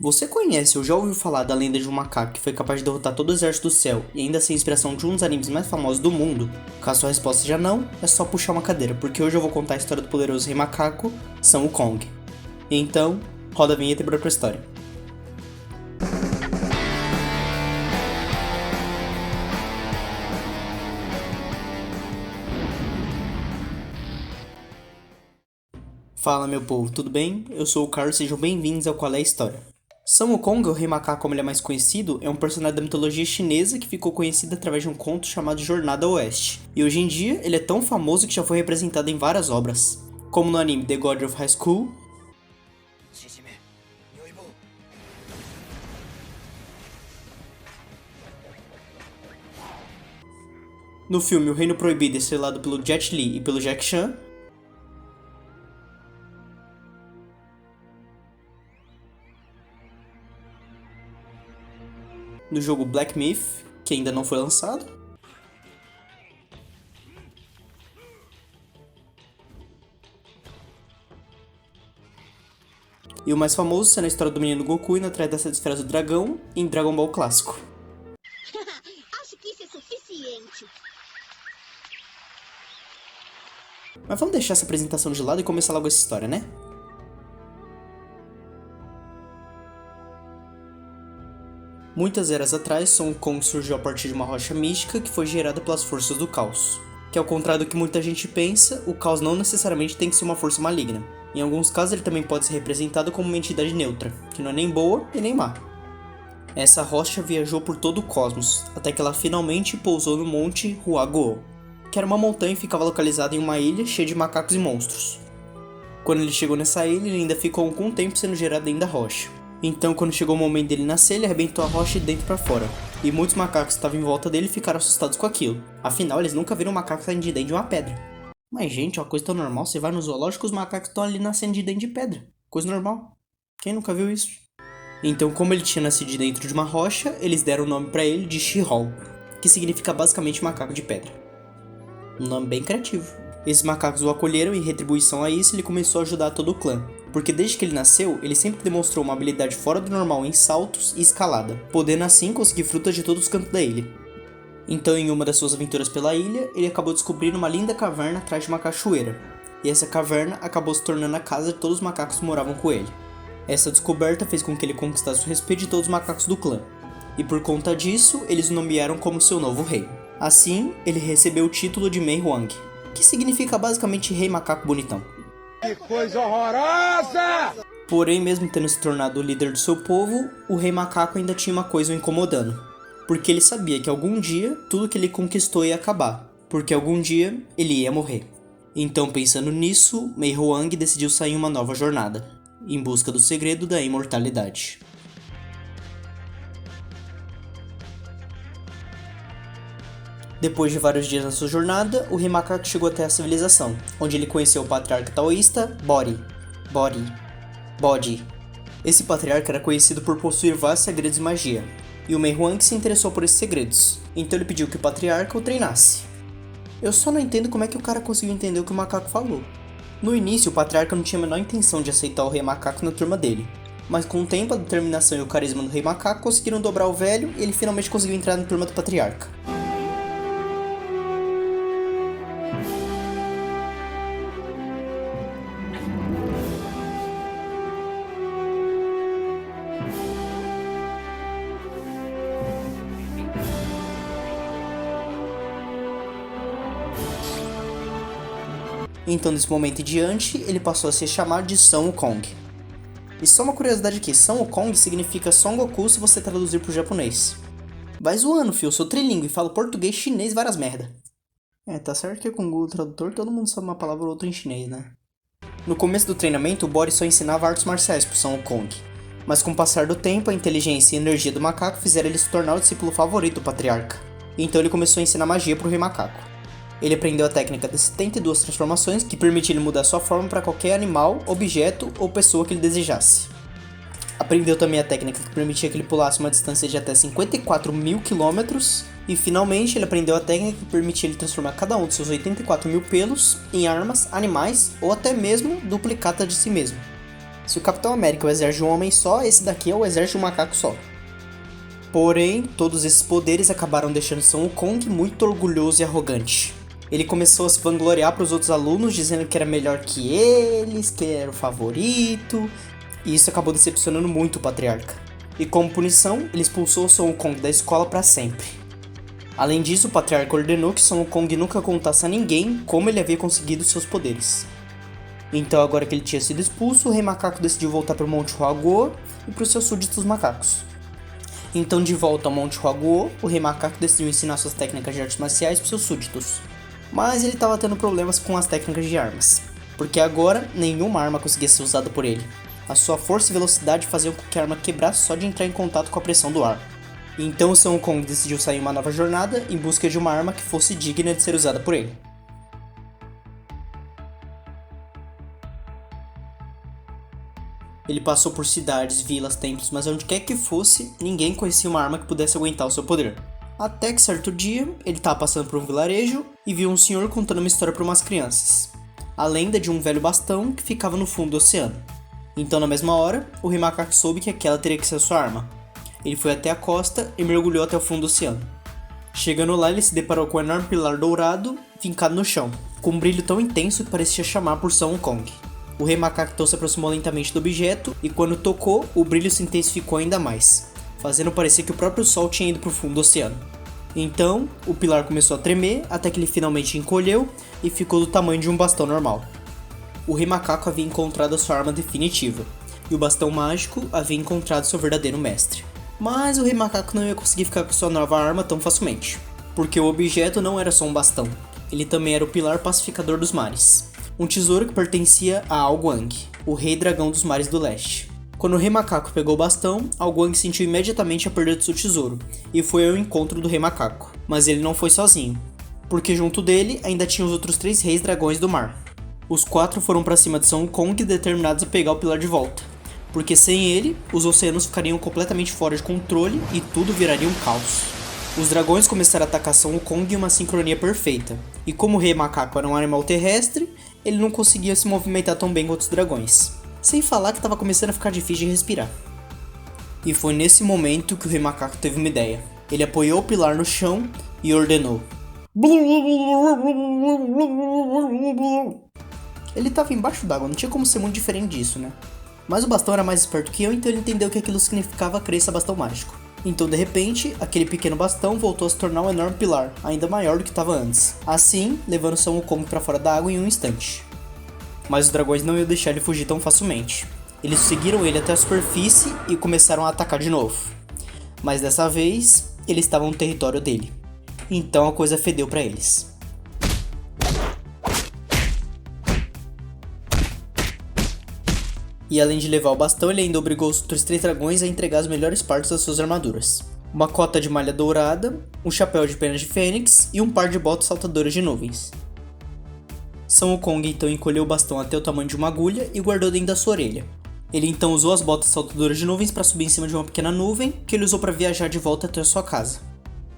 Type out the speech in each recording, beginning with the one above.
Você conhece ou já ouviu falar da lenda de um macaco que foi capaz de derrotar todo o exército do céu e ainda ser a inspiração de um dos animes mais famosos do mundo? Caso sua resposta seja não, é só puxar uma cadeira, porque hoje eu vou contar a história do poderoso rei macaco, Sun Wukong. Então, roda a vinheta e bora pra história. Fala meu povo, tudo bem? Eu sou o Carlos, sejam bem-vindos ao Qual é a História. Sun Wukong, o rei macaco como ele é mais conhecido, é um personagem da mitologia chinesa que ficou conhecido através de um conto chamado Jornada ao Oeste. E hoje em dia, ele é tão famoso que já foi representado em várias obras, como no anime The God of High School, no filme O Reino Proibido, estrelado pelo Jet Li e pelo Jack Chan, no jogo Black Myth, que ainda não foi lançado, e o mais famoso sendo a história do menino Goku indo atrás das 7 esferas do dragão em Dragon Ball clássico. Acho que isso é suficiente. Mas vamos deixar essa apresentação de lado e começar logo essa história, né? Muitas eras atrás, Sun Wukong surgiu a partir de uma rocha mística que foi gerada pelas forças do caos. Que ao contrário do que muita gente pensa, o caos não necessariamente tem que ser uma força maligna. Em alguns casos ele também pode ser representado como uma entidade neutra, que não é nem boa e nem má. Essa rocha viajou por todo o cosmos, até que ela finalmente pousou no monte Huaguo, que era uma montanha e ficava localizada em uma ilha cheia de macacos e monstros. Quando ele chegou nessa ilha, ele ainda ficou algum tempo sendo gerado dentro da rocha. Então, quando chegou o momento dele nascer, ele arrebentou a rocha de dentro para fora. E muitos macacos que estavam em volta dele ficaram assustados com aquilo. Afinal, eles nunca viram um macaco saindo de dentro de uma pedra. Mas, gente, é uma coisa tão normal. Você vai no zoológico, os macacos estão ali nascendo de dentro de pedra. Coisa normal. Quem nunca viu isso? Então, como ele tinha nascido de dentro de uma rocha, eles deram o nome para ele de She-Hol, que significa basicamente macaco de pedra. Um nome bem criativo. Esses macacos o acolheram e, em retribuição a isso, ele começou a ajudar todo o clã. Porque desde que ele nasceu, ele sempre demonstrou uma habilidade fora do normal em saltos e escalada, podendo assim conseguir frutas de todos os cantos da ilha. Então, em uma das suas aventuras pela ilha, ele acabou descobrindo uma linda caverna atrás de uma cachoeira. E essa caverna acabou se tornando a casa de todos os macacos que moravam com ele. Essa descoberta fez com que ele conquistasse o respeito de todos os macacos do clã. E por conta disso, eles o nomearam como seu novo rei. Assim, ele recebeu o título de Mei Huang, que significa basicamente Rei Macaco Bonitão. Que coisa horrorosa! Porém, mesmo tendo se tornado o líder do seu povo, o Rei Macaco ainda tinha uma coisa o incomodando. Porque ele sabia que algum dia, tudo que ele conquistou ia acabar. Porque algum dia, ele ia morrer. Então, pensando nisso, Mei Huang decidiu sair em uma nova jornada, em busca do segredo da imortalidade. Depois de vários dias na sua jornada, o Rei Macaco chegou até a civilização, onde ele conheceu o patriarca taoísta Bodhi. Esse patriarca era conhecido por possuir vários segredos de magia, e o Mei Huang se interessou por esses segredos, então ele pediu que o patriarca o treinasse. Eu só não entendo como é que o cara conseguiu entender o que o macaco falou. No início, o patriarca não tinha a menor intenção de aceitar o Rei Macaco na turma dele, mas com o tempo, a determinação e o carisma do Rei Macaco conseguiram dobrar o velho e ele finalmente conseguiu entrar na turma do patriarca. Então, desse momento em diante, ele passou a ser chamado de Sun Wukong. E só uma curiosidade aqui, Sun Wukong significa Son Goku se você traduzir pro japonês. Vai zoando, fio, eu sou trilingue e falo português, chinês, várias merda. Tá certo que com o Google Tradutor todo mundo sabe uma palavra ou outra em chinês, né? No começo do treinamento, o Bodhi só ensinava artes marciais pro Sun Wukong. Mas com o passar do tempo, a inteligência e a energia do macaco fizeram ele se tornar o discípulo favorito do patriarca. Então ele começou a ensinar magia pro Rei Macaco. Ele aprendeu a técnica das 72 transformações, que permitia ele mudar sua forma para qualquer animal, objeto ou pessoa que ele desejasse. Aprendeu também a técnica que permitia que ele pulasse uma distância de até 54 mil quilômetros. E finalmente ele aprendeu a técnica que permitia ele transformar cada um de seus 84 mil pelos em armas, animais ou até mesmo duplicatas de si mesmo. Se o Capitão América é o exército de um homem só, esse daqui é o exército de um macaco só. Porém, todos esses poderes acabaram deixando Sun Wukong muito orgulhoso e arrogante. Ele começou a se vangloriar para os outros alunos, dizendo que era melhor que eles, que ele era o favorito, e isso acabou decepcionando muito o patriarca. E como punição, ele expulsou Sun Wukong da escola para sempre. Além disso, o patriarca ordenou que Sun Wukong nunca contasse a ninguém como ele havia conseguido seus poderes. Então, agora que ele tinha sido expulso, o Rei Macaco decidiu voltar para o Monte Huaguo e para os seus súditos macacos. Então, de volta ao Monte Huaguo, o Rei Macaco decidiu ensinar suas técnicas de artes marciais para seus súditos. Mas ele estava tendo problemas com as técnicas de armas, porque agora nenhuma arma conseguia ser usada por ele. A sua força e velocidade faziam com que a arma quebrasse só de entrar em contato com a pressão do ar. Então, Sun Wukong decidiu sair em uma nova jornada em busca de uma arma que fosse digna de ser usada por ele. Ele passou por cidades, vilas, templos, mas onde quer que fosse, ninguém conhecia uma arma que pudesse aguentar o seu poder. Até que certo dia, ele estava passando por um vilarejo e viu um senhor contando uma história para umas crianças. A lenda de um velho bastão que ficava no fundo do oceano. Então, na mesma hora, o Rei Macaco soube que aquela teria que ser a sua arma. Ele foi até a costa e mergulhou até o fundo do oceano. Chegando lá, ele se deparou com um enorme pilar dourado fincado no chão, com um brilho tão intenso que parecia chamar por Sun Wukong. O Rei Macaco então se aproximou lentamente do objeto e quando tocou, o brilho se intensificou ainda mais, fazendo parecer que o próprio sol tinha ido para o fundo do oceano. Então, o pilar começou a tremer até que ele finalmente encolheu e ficou do tamanho de um bastão normal. O Rei Macaco havia encontrado a sua arma definitiva, e o bastão mágico havia encontrado seu verdadeiro mestre. Mas o Rei Macaco não ia conseguir ficar com sua nova arma tão facilmente, porque o objeto não era só um bastão, ele também era o pilar pacificador dos mares. Um tesouro que pertencia a Ao Guang, o rei dragão dos mares do leste. Quando o Rei Macaco pegou o bastão, Ao Guang sentiu imediatamente a perda de seu tesouro, e foi ao encontro do Rei Macaco. Mas ele não foi sozinho, porque junto dele ainda tinha os outros 3 reis dragões do mar. Os 4 foram para cima de Sun Wukong determinados a pegar o pilar de volta, porque sem ele, os oceanos ficariam completamente fora de controle e tudo viraria um caos. Os dragões começaram a atacar Sun Wukong em uma sincronia perfeita, e como o Rei Macaco era um animal terrestre, ele não conseguia se movimentar tão bem quanto os dragões. Sem falar que estava começando a ficar difícil de respirar. E foi nesse momento que o Rei Macaco teve uma ideia. Ele apoiou o pilar no chão e ordenou. Ele estava embaixo d'água, não tinha como ser muito diferente disso, né? Mas o bastão era mais esperto que eu, então ele entendeu que aquilo significava crença bastão mágico. Então, de repente, aquele pequeno bastão voltou a se tornar um enorme pilar, ainda maior do que estava antes. Assim, levando Sun Wukong para fora da água em um instante. Mas os dragões não iam deixar ele fugir tão facilmente. Eles seguiram ele até a superfície e começaram a atacar de novo. Mas dessa vez, eles estavam no território dele. Então a coisa fedeu para eles. E além de levar o bastão, ele ainda obrigou os outros 3 dragões a entregar as melhores partes das suas armaduras. Uma cota de malha dourada, um chapéu de penas de fênix e um par de botas saltadoras de nuvens. Sun Wukong então encolheu o bastão até o tamanho de uma agulha e guardou dentro da sua orelha. Ele então usou as botas saltadoras de nuvens para subir em cima de uma pequena nuvem, que ele usou para viajar de volta até a sua casa.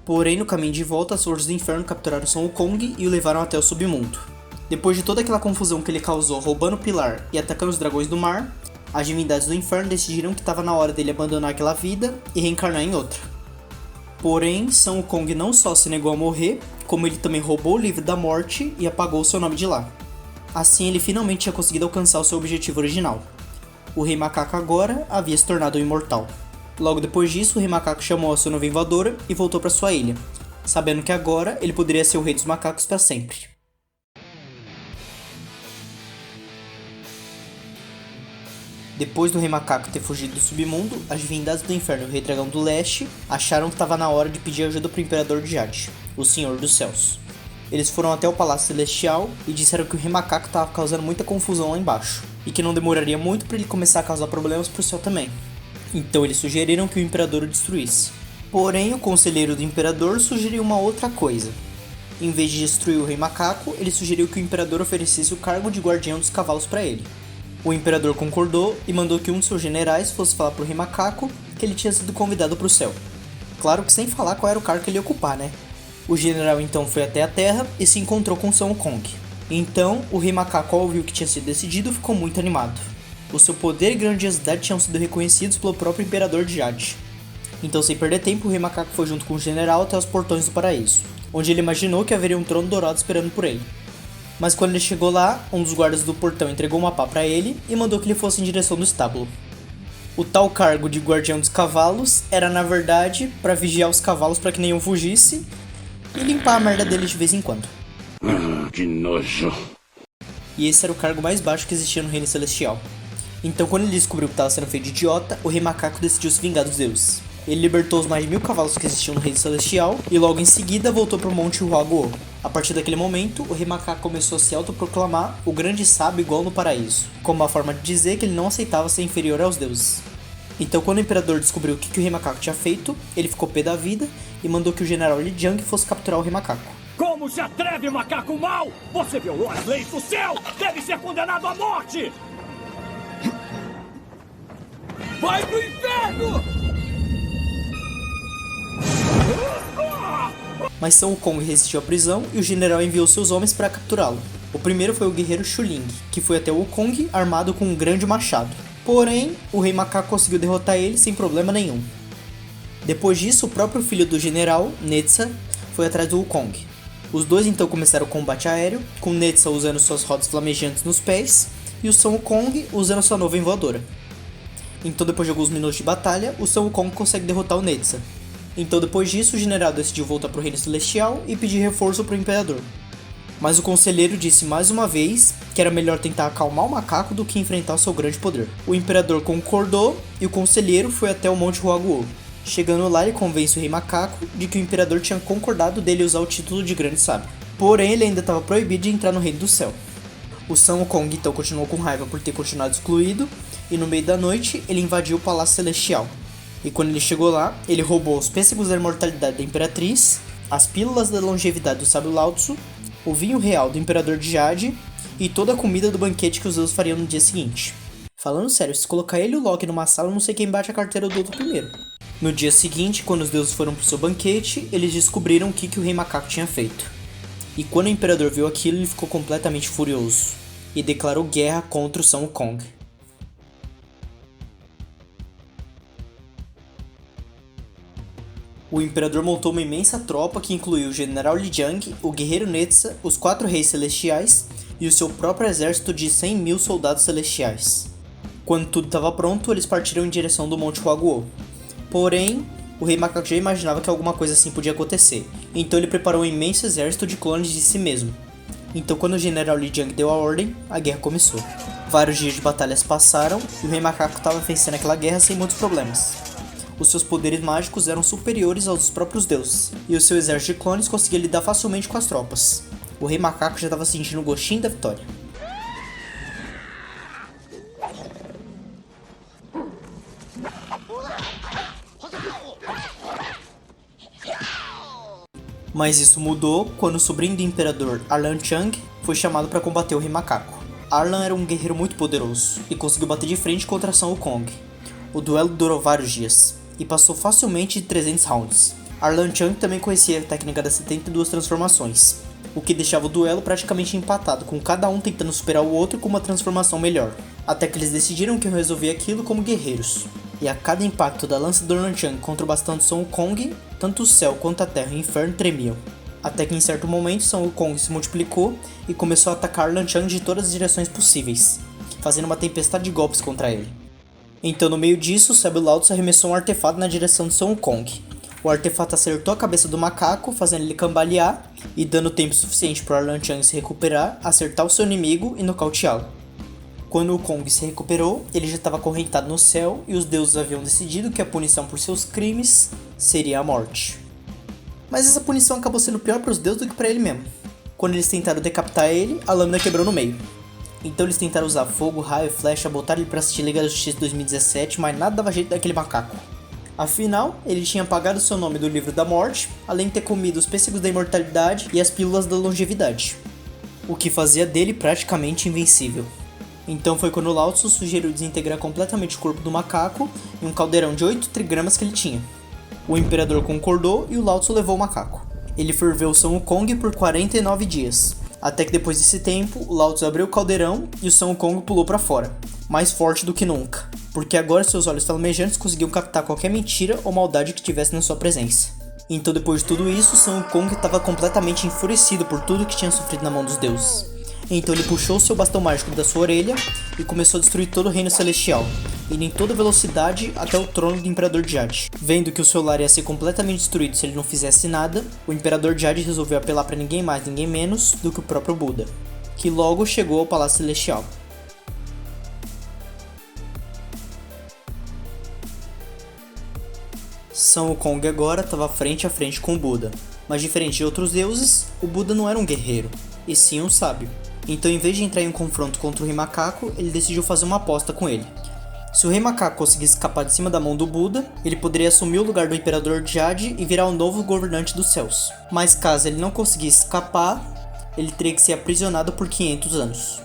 Porém, no caminho de volta, as forças do inferno capturaram Sun Wukong e o levaram até o submundo. Depois de toda aquela confusão que ele causou roubando o pilar e atacando os dragões do mar, as divindades do inferno decidiram que estava na hora dele abandonar aquela vida e reencarnar em outra. Porém, Sun Wukong não só se negou a morrer, como ele também roubou o livro da morte e apagou seu nome de lá. Assim, ele finalmente tinha conseguido alcançar o seu objetivo original. O Rei Macaco agora havia se tornado um imortal. Logo depois disso, o Rei Macaco chamou a sua nuvem voadora e voltou para sua ilha, sabendo que agora ele poderia ser o Rei dos Macacos para sempre. Depois do Rei Macaco ter fugido do submundo, as divindades do inferno e o Rei Dragão do Leste acharam que estava na hora de pedir ajuda para o Imperador de Jade, o Senhor dos Céus. Eles foram até o Palácio Celestial e disseram que o Rei Macaco estava causando muita confusão lá embaixo, e que não demoraria muito para ele começar a causar problemas para o céu também. Então eles sugeriram que o Imperador o destruísse. Porém, o Conselheiro do Imperador sugeriu uma outra coisa. Em vez de destruir o Rei Macaco, ele sugeriu que o Imperador oferecesse o cargo de Guardião dos Cavalos para ele. O Imperador concordou e mandou que um de seus generais fosse falar pro Rei Macaco que ele tinha sido convidado pro céu. Claro que sem falar qual era o cargo que ele ia ocupar, né? O general então foi até a Terra e se encontrou com Sun Wukong. Então, o Rei Macaco, ao ouvir o que tinha sido decidido, ficou muito animado. O seu poder e grandiosidade tinham sido reconhecidos pelo próprio Imperador de Jade. Então, sem perder tempo, o Rei Macaco foi junto com o general até os portões do paraíso, onde ele imaginou que haveria um trono dourado esperando por ele. Mas quando ele chegou lá, um dos guardas do portão entregou uma pá para ele e mandou que ele fosse em direção do estábulo. O tal cargo de guardião dos cavalos era, na verdade, para vigiar os cavalos para que nenhum fugisse e limpar a merda deles de vez em quando. Que nojo. E esse era o cargo mais baixo que existia no Reino Celestial. Então, quando ele descobriu que estava sendo feito de idiota, o Rei Macaco decidiu se vingar dos deuses. Ele libertou os mais de 1000 cavalos que existiam no Reino Celestial e logo em seguida voltou para o Monte Huaguo. A partir daquele momento, o Rei Macaco começou a se autoproclamar o grande sábio igual no paraíso, como uma forma de dizer que ele não aceitava ser inferior aos deuses. Então, quando o Imperador descobriu o que o Rei Macaco tinha feito, ele ficou pé da vida e mandou que o General Li Jiang fosse capturar o Rei Macaco. Como se atreve, macaco mau? Você violou as leis do céu! Deve ser condenado à morte! Vai pro inferno! Mas Sun Wukong resistiu à prisão e o general enviou seus homens para capturá-lo. O primeiro foi o guerreiro Xu Ling, que foi até Wukong armado com um grande machado. Porém, o Rei Macaco conseguiu derrotar ele sem problema nenhum. Depois disso, o próprio filho do general, Netza, foi atrás do Wukong. Os dois então começaram o combate aéreo, com Netza usando suas rodas flamejantes nos pés e o Sun Wukong usando sua nuvem voadora. Então, depois de alguns minutos de batalha, o Sun Wukong consegue derrotar o Netza. Então, depois disso, o general decidiu voltar para o Reino Celestial e pedir reforço para o Imperador. Mas o conselheiro disse mais uma vez que era melhor tentar acalmar o macaco do que enfrentar o seu grande poder. O Imperador concordou e o conselheiro foi até o Monte Huaguo. Chegando lá, ele convence o Rei Macaco de que o Imperador tinha concordado dele usar o título de Grande Sábio. Porém, ele ainda estava proibido de entrar no Reino do Céu. O Sun Wukong então continuou com raiva por ter continuado excluído e no meio da noite ele invadiu o Palácio Celestial. E quando ele chegou lá, ele roubou os pêssegos da imortalidade da Imperatriz, as pílulas da longevidade do Sábio Lao Tzu, o vinho real do Imperador de Jade e toda a comida do banquete que os deuses fariam no dia seguinte. Falando sério, se colocar ele e o Loki numa sala, eu não sei quem bate a carteira do outro primeiro. No dia seguinte, quando os deuses foram pro seu banquete, eles descobriram o que o Rei Macaco tinha feito. E quando o Imperador viu aquilo, ele ficou completamente furioso e declarou guerra contra o Sun Wukong. O Imperador montou uma imensa tropa que incluiu o General Li Jiang, o Guerreiro Netza, os 4 Reis Celestiais e o seu próprio exército de 100.000 soldados celestiais. Quando tudo estava pronto, eles partiram em direção do Monte Huaguo. Porém, o Rei Macaco já imaginava que alguma coisa assim podia acontecer, então ele preparou um imenso exército de clones de si mesmo. Então, quando o General Li Jiang deu a ordem, a guerra começou. Vários dias de batalhas passaram e o Rei Macaco estava vencendo aquela guerra sem muitos problemas. Os seus poderes mágicos eram superiores aos dos próprios deuses, e o seu exército de clones conseguia lidar facilmente com as tropas. O Rei Macaco já estava sentindo o gostinho da vitória. Mas isso mudou quando o sobrinho do imperador, Arlan Chang, foi chamado para combater o Rei Macaco. Arlan era um guerreiro muito poderoso e conseguiu bater de frente contra Sun Wukong. O duelo durou vários dias e passou facilmente de 300 rounds. Arlan Chang também conhecia a técnica das 72 transformações, o que deixava o duelo praticamente empatado, com cada um tentando superar o outro com uma transformação melhor, até que eles decidiram que iam resolver aquilo como guerreiros. E a cada impacto da lança do Arlan Chang contra o bastão de Sun Wukong, tanto o céu quanto a terra e o inferno tremiam. Até que em certo momento Sun Wukong se multiplicou e começou a atacar Arlan Chang de todas as direções possíveis, fazendo uma tempestade de golpes contra ele. Então, no meio disso, o Sábio Lao Tzu arremessou um artefato na direção de Sun Wukong. O artefato acertou a cabeça do macaco, fazendo ele cambalear e dando tempo suficiente para Arlan Chang se recuperar, acertar o seu inimigo e nocauteá-lo. Quando o Wukong se recuperou, ele já estava acorrentado no céu e os deuses haviam decidido que a punição por seus crimes seria a morte. Mas essa punição acabou sendo pior para os deuses do que para ele mesmo. Quando eles tentaram decapitar ele, a lâmina quebrou no meio. Então eles tentaram usar fogo, raio, flecha, botaram ele para assistir Liga da Justiça 2017, mas nada dava jeito daquele macaco. Afinal, ele tinha apagado seu nome do livro da morte, além de ter comido os pêssegos da imortalidade e as pílulas da longevidade, o que fazia dele praticamente invencível. Então foi quando Lao Tzu sugeriu desintegrar completamente o corpo do macaco em um caldeirão de 8 trigramas que ele tinha. O imperador concordou e o Lao Tzu levou o macaco. Ele ferveu Sun Wukong por 49 dias, Até que depois desse tempo, o Lao Tzu abriu o caldeirão e o Sun Wukong pulou pra fora, mais forte do que nunca, porque agora seus olhos flamejantes conseguiam captar qualquer mentira ou maldade que tivesse na sua presença. Então depois de tudo isso, Sun Wukong estava completamente enfurecido por tudo que tinha sofrido na mão dos deuses. Então ele puxou seu bastão mágico da sua orelha e começou a destruir todo o reino celestial, indo em toda velocidade até o trono do Imperador Jade. Vendo que o seu lar ia ser completamente destruído se ele não fizesse nada, o Imperador Jade resolveu apelar para ninguém mais, ninguém menos do que o próprio Buda, que logo chegou ao Palácio Celestial. Sun Wukong agora estava frente a frente com o Buda, mas diferente de outros deuses, o Buda não era um guerreiro, e sim um sábio. Então, em vez de entrar em um confronto contra o Rei Macaco, ele decidiu fazer uma aposta com ele. Se o Rei Macaco conseguisse escapar de cima da mão do Buda, ele poderia assumir o lugar do Imperador Jade e virar o novo governante dos céus. Mas caso ele não conseguisse escapar, ele teria que ser aprisionado por 500 anos.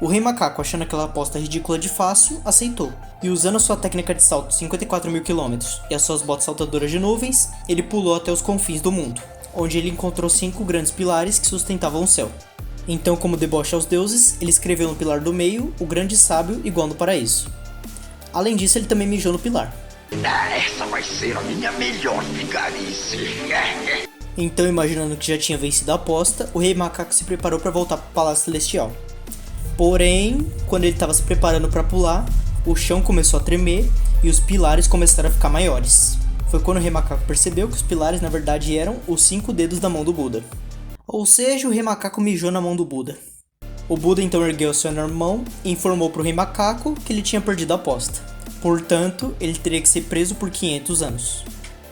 O Rei Macaco, achando aquela aposta ridícula de fácil, aceitou. E usando sua técnica de salto de 54 mil quilômetros e as suas botas saltadoras de nuvens, ele pulou até os confins do mundo, onde ele encontrou 5 grandes pilares que sustentavam o céu. Então, como deboche aos deuses, ele escreveu no pilar do meio, o grande sábio igual no paraíso. Além disso, ele também mijou no pilar. Essa vai ser a minha melhor vigarice. Então, imaginando que já tinha vencido a aposta, o Rei Macaco se preparou para voltar para o Palácio Celestial. Porém, quando ele estava se preparando para pular, o chão começou a tremer e os pilares começaram a ficar maiores. Foi quando o Rei Macaco percebeu que os pilares na verdade eram os 5 dedos da mão do Buda. Ou seja, o Rei Macaco mijou na mão do Buda. O Buda então ergueu sua enorme mão e informou para o Rei Macaco que ele tinha perdido a aposta. Portanto, ele teria que ser preso por 500 anos.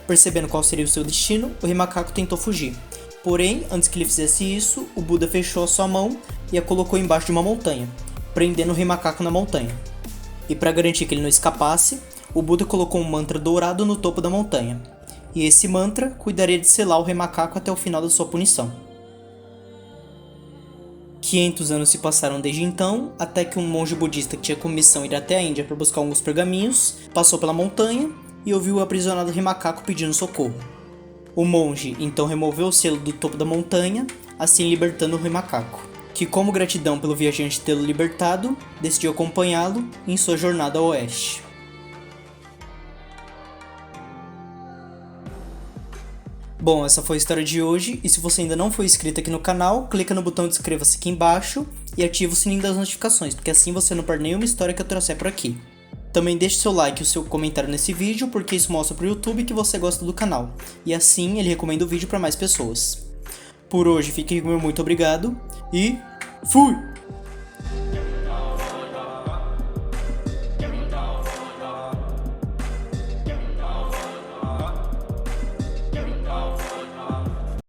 Percebendo qual seria o seu destino, o Rei Macaco tentou fugir. Porém, antes que ele fizesse isso, o Buda fechou a sua mão e a colocou embaixo de uma montanha, prendendo o Rei Macaco na montanha. E para garantir que ele não escapasse, o Buda colocou um mantra dourado no topo da montanha. E esse mantra cuidaria de selar o Rei Macaco até o final da sua punição. 500 anos se passaram desde então, até que um monge budista que tinha como missão ir até a Índia para buscar alguns pergaminhos, passou pela montanha e ouviu o aprisionado Rei Macaco pedindo socorro. O monge então removeu o selo do topo da montanha, assim libertando o Rei Macaco, que como gratidão pelo viajante tê-lo libertado, decidiu acompanhá-lo em sua jornada ao oeste. Bom, essa foi a história de hoje, e se você ainda não foi inscrito aqui no canal, clica no botão de inscreva-se aqui embaixo e ativa o sininho das notificações, porque assim você não perde nenhuma história que eu trouxer por aqui. Também deixe seu like e o seu comentário nesse vídeo, porque isso mostra pro YouTube que você gosta do canal, e assim ele recomenda o vídeo para mais pessoas. Por hoje, fique com meu muito obrigado, e fui!